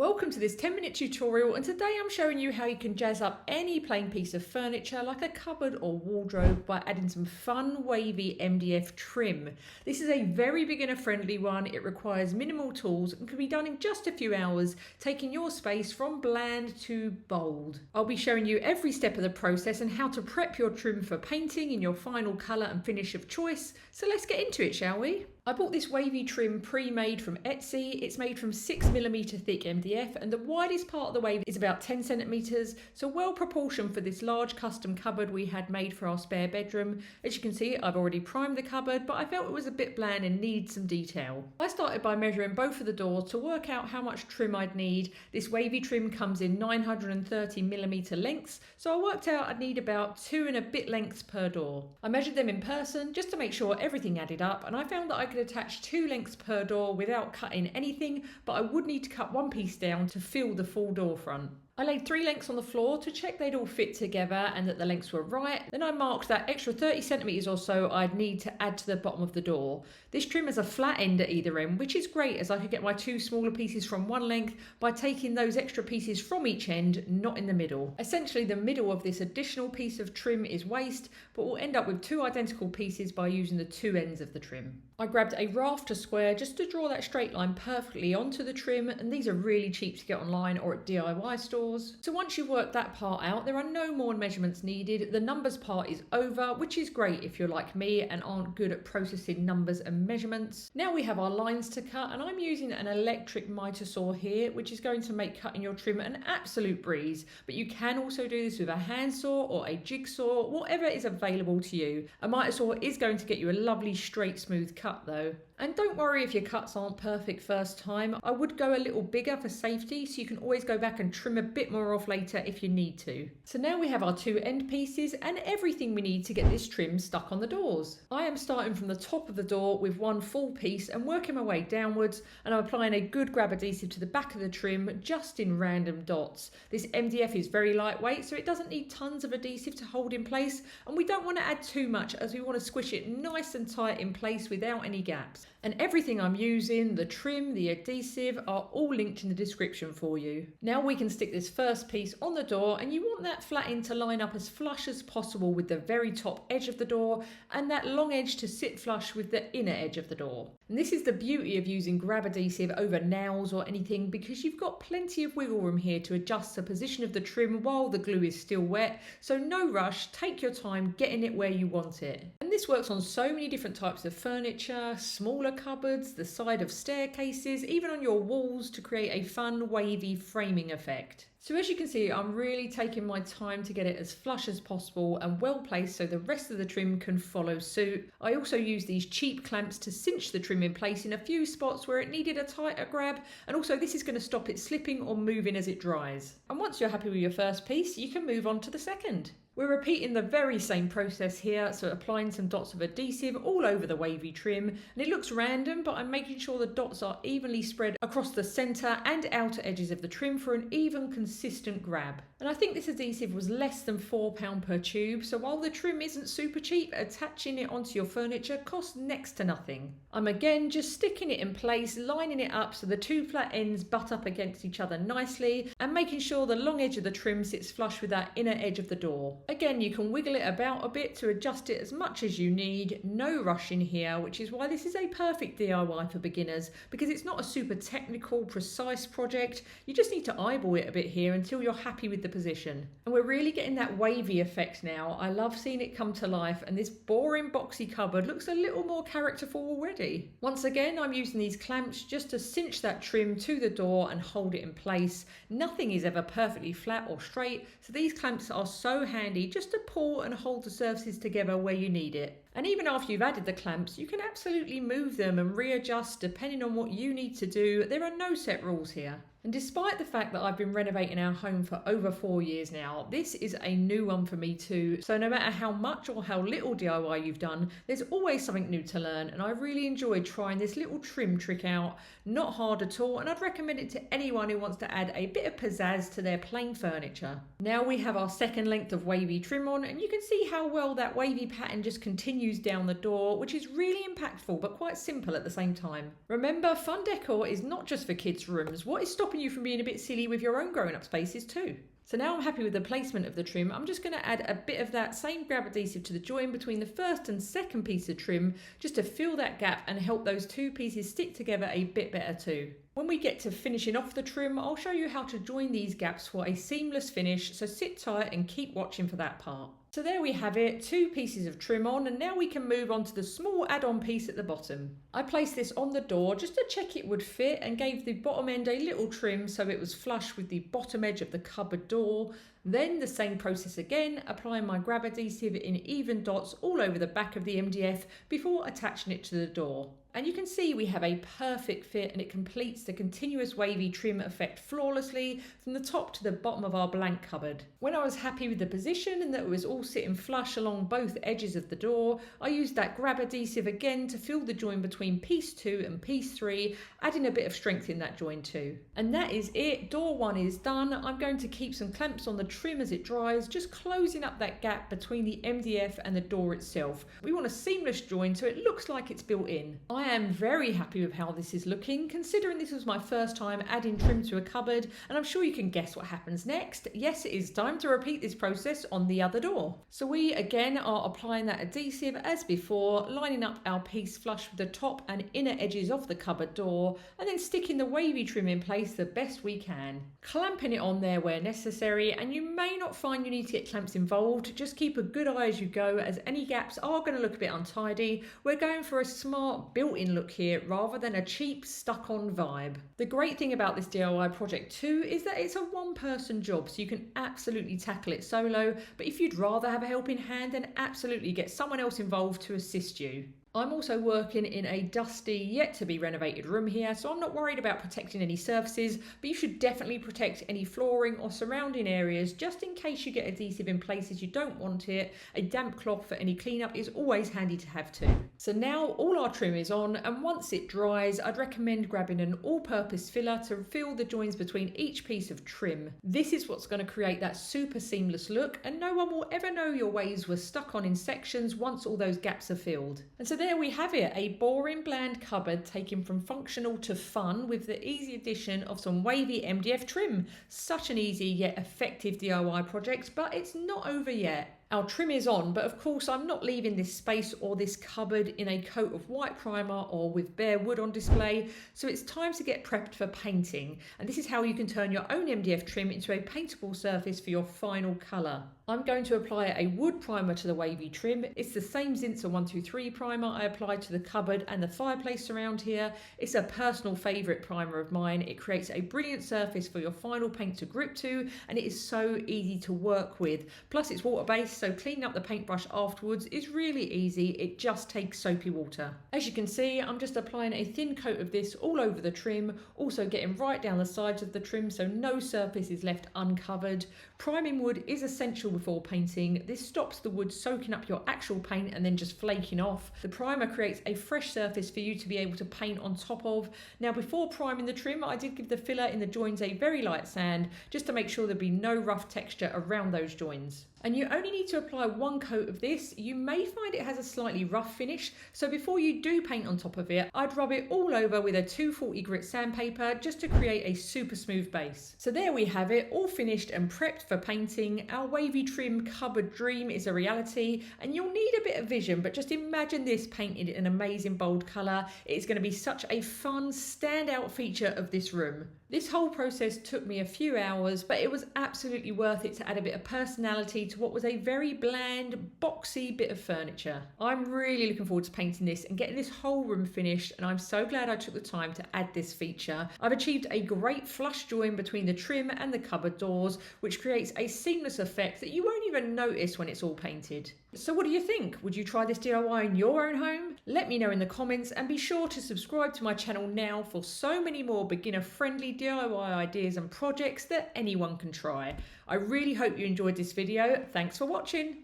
Welcome to this 10-minute tutorial, and today I'm showing you how you can jazz up any plain piece of furniture like a cupboard or wardrobe by adding some fun wavy MDF trim. This is a very beginner friendly one. It requires minimal tools and can be done in just a few hours, taking your space from bland to bold. I'll be showing you every step of the process and how to prep your trim for painting in your final colour and finish of choice. So let's get into it, shall we? I bought this wavy trim pre-made from Etsy. It's made from 6mm thick MDF and the widest part of the wave is about 10 centimetres, so well proportioned for this large custom cupboard we had made for our spare bedroom. As you can see, I've already primed the cupboard, but I felt it was a bit bland and needed some detail. I started by measuring both of the doors to work out how much trim I'd need. This wavy trim comes in 930mm lengths, so I worked out I'd need about 2 and a bit lengths per door. I measured them in person just to make sure everything added up, and I found that I could attach 2 lengths per door without cutting anything, but I would need to cut one piece down to fill the full door front. I laid 3 lengths on the floor to check they'd all fit together and that the lengths were right. Then I marked that extra 30 centimetres or so I'd need to add to the bottom of the door. This trim has a flat end at either end, which is great as I could get my 2 smaller pieces from one length by taking those extra pieces from each end, not in the middle. Essentially, the middle of this additional piece of trim is waste, but we'll end up with 2 identical pieces by using the 2 ends of the trim. I grabbed a rafter square just to draw that straight line perfectly onto the trim, and these are really cheap to get online or at DIY stores. So once you've worked that part out, there are no more measurements needed. The numbers part is over, which is great if you're like me and aren't good at processing numbers and measurements. Now we have our lines to cut, and I'm using an electric miter saw here, which is going to make cutting your trim an absolute breeze. But you can also do this with a handsaw or a jigsaw, whatever is available to you. A miter saw is going to get you a lovely straight smooth cut though. And don't worry if your cuts aren't perfect first time. I would go a little bigger for safety, so you can always go back and trim a bit more off later if you need to. So now we have our 2 end pieces and everything we need to get this trim stuck on the doors. I am starting from the top of the door with one full piece and working my way downwards, and I'm applying a good grab adhesive to the back of the trim just in random dots. This MDF is very lightweight, so it doesn't need tons of adhesive to hold in place, and we don't want to add too much as we want to squish it nice and tight in place without any gaps. And everything I'm using, the trim, the adhesive, are all linked in the description for you. Now we can stick this first piece on the door, and you want that flat end to line up as flush as possible with the very top edge of the door, and that long edge to sit flush with the inner edge of the door. And this is the beauty of using grab adhesive over nails or anything, because you've got plenty of wiggle room here to adjust the position of the trim while the glue is still wet. So no rush, take your time getting it where you want it. And this works on so many different types of furniture, smaller cupboards, the side of staircases, even on your walls to create a fun wavy framing effect. So as you can see, I'm really taking my time to get it as flush as possible and well placed so the rest of the trim can follow suit. I also use these cheap clamps to cinch the trim in place in a few spots where it needed a tighter grab, and also this is going to stop it slipping or moving as it dries. And once you're happy with your first piece, you can move on to the second. We're repeating the very same process here, so applying some dots of adhesive all over the wavy trim, and it looks random, but I'm making sure the dots are evenly spread across the centre and outer edges of the trim for an even consistent grab. And I think this adhesive was less than £4 per tube, so while the trim isn't super cheap, attaching it onto your furniture costs next to nothing. I'm again just sticking it in place, lining it up so the 2 flat ends butt up against each other nicely, and making sure the long edge of the trim sits flush with that inner edge of the door. Again, you can wiggle it about a bit to adjust it as much as you need. No rush in here, which is why this is a perfect DIY for beginners, because it's not a super technical, precise project. You just need to eyeball it a bit here until you're happy with the position. And we're really getting that wavy effect now. I love seeing it come to life, and this boring boxy cupboard looks a little more characterful already. Once again, I'm using these clamps just to cinch that trim to the door and hold it in place. Nothing is ever perfectly flat or straight, so these clamps are so handy just to pull and hold the surfaces together where you need it. And even after you've added the clamps, you can absolutely move them and readjust depending on what you need to do. There are no set rules here. And despite the fact that I've been renovating our home for over 4 years now, this is a new one for me too. So no matter how much or how little DIY you've done, there's always something new to learn, and I really enjoyed trying this little trim trick out. Not hard at all, and I'd recommend it to anyone who wants to add a bit of pizzazz to their plain furniture. Now we have our second length of wavy trim on, and you can see how well that wavy pattern just continues continues down the door, which is really impactful but quite simple at the same time. Remember, fun decor is not just for kids' rooms. What is stopping you from being a bit silly with your own growing up spaces too? So now I'm happy with the placement of the trim. I'm just going to add a bit of that same grab adhesive to the join between the first and second piece of trim, just to fill that gap and help those two pieces stick together a bit better too. When we get to finishing off the trim, I'll show you how to join these gaps for a seamless finish, so sit tight and keep watching for that part. So there we have it, two pieces of trim on, and now we can move on to the small add-on piece at the bottom. I placed this on the door just to check it would fit and gave the bottom end a little trim so it was flush with the bottom edge of the cupboard door. Then the same process again, applying my grab adhesive in even dots all over the back of the MDF before attaching it to the door. And you can see we have a perfect fit, and it completes the continuous wavy trim effect flawlessly from the top to the bottom of our blank cupboard. When I was happy with the position and that it was all sitting flush along both edges of the door, I used that grab adhesive again to fill the join between piece 2 and piece 3, adding a bit of strength in that join too. And that is it, door 1 is done. I'm going to keep some clamps on the trim as it dries, just closing up that gap between the MDF and the door itself. We want a seamless join so it looks like it's built in. I am very happy with how this is looking, considering this was my first time adding trim to a cupboard, and I'm sure you can guess what happens next. Yes, it is time to repeat this process on the other door. So we again are applying that adhesive as before, lining up our piece flush with the top and inner edges of the cupboard door, and then sticking the wavy trim in place the best we can. Clamping it on there where necessary, and you may not find you need to get clamps involved, just keep a good eye as you go, as any gaps are going to look a bit untidy. We're going for a smart built-in look here rather than a cheap stuck-on vibe. The great thing about this DIY project too is that it's a one-person job, so you can absolutely tackle it solo, but if you'd rather have a helping hand, then absolutely get someone else involved to assist you. I'm also working in a dusty, yet to be renovated room here, so I'm not worried about protecting any surfaces, but you should definitely protect any flooring or surrounding areas just in case you get adhesive in places you don't want it. A damp cloth for any cleanup is always handy to have too. So now all our trim is on, and once it dries, I'd recommend grabbing an all-purpose filler to fill the joins between each piece of trim. This is what's going to create that super seamless look, and no one will ever know your waves were stuck on in sections once all those gaps are filled. And so there we have it, a boring bland cupboard taken from functional to fun with the easy addition of some wavy MDF trim. Such an easy yet effective DIY project, but it's not over yet. Our trim is on, but of course I'm not leaving this space or this cupboard in a coat of white primer or with bare wood on display, so it's time to get prepped for painting. And this is how you can turn your own MDF trim into a paintable surface for your final colour. I'm going to apply a wood primer to the wavy trim. It's the same Zinsser 123 primer I applied to the cupboard and the fireplace around here. It's a personal favourite primer of mine. It creates a brilliant surface for your final paint to grip to, and it is so easy to work with. Plus it's water-based, so cleaning up the paintbrush afterwards is really easy. It just takes soapy water. As you can see, I'm just applying a thin coat of this all over the trim, also getting right down the sides of the trim so no surface is left uncovered. Priming wood is essential before painting. This stops the wood soaking up your actual paint and then just flaking off. The primer creates a fresh surface for you to be able to paint on top of. Now before priming the trim, I did give the filler in the joins a very light sand just to make sure there'd be no rough texture around those joins. And you only need to apply one coat of this. You may find it has a slightly rough finish, so before you do paint on top of it, I'd rub it all over with a 240 grit sandpaper just to create a super smooth base. So there we have it, all finished and prepped for painting. Our wavy trim cupboard dream is a reality, and you'll need a bit of vision, but just imagine this painted in an amazing bold colour. It's going to be such a fun standout feature of this room. This whole process took me a few hours, but it was absolutely worth it to add a bit of personality to what was a very bland, boxy bit of furniture. I'm really looking forward to painting this and getting this whole room finished, and I'm so glad I took the time to add this feature. I've achieved a great flush join between the trim and the cupboard doors, which creates a seamless effect that you won't even notice when it's all painted. So what do you think? Would you try this DIY in your own home? Let me know in the comments, and be sure to subscribe to my channel now for so many more beginner-friendly DIY ideas and projects that anyone can try. I really hope you enjoyed this video. Thanks for watching.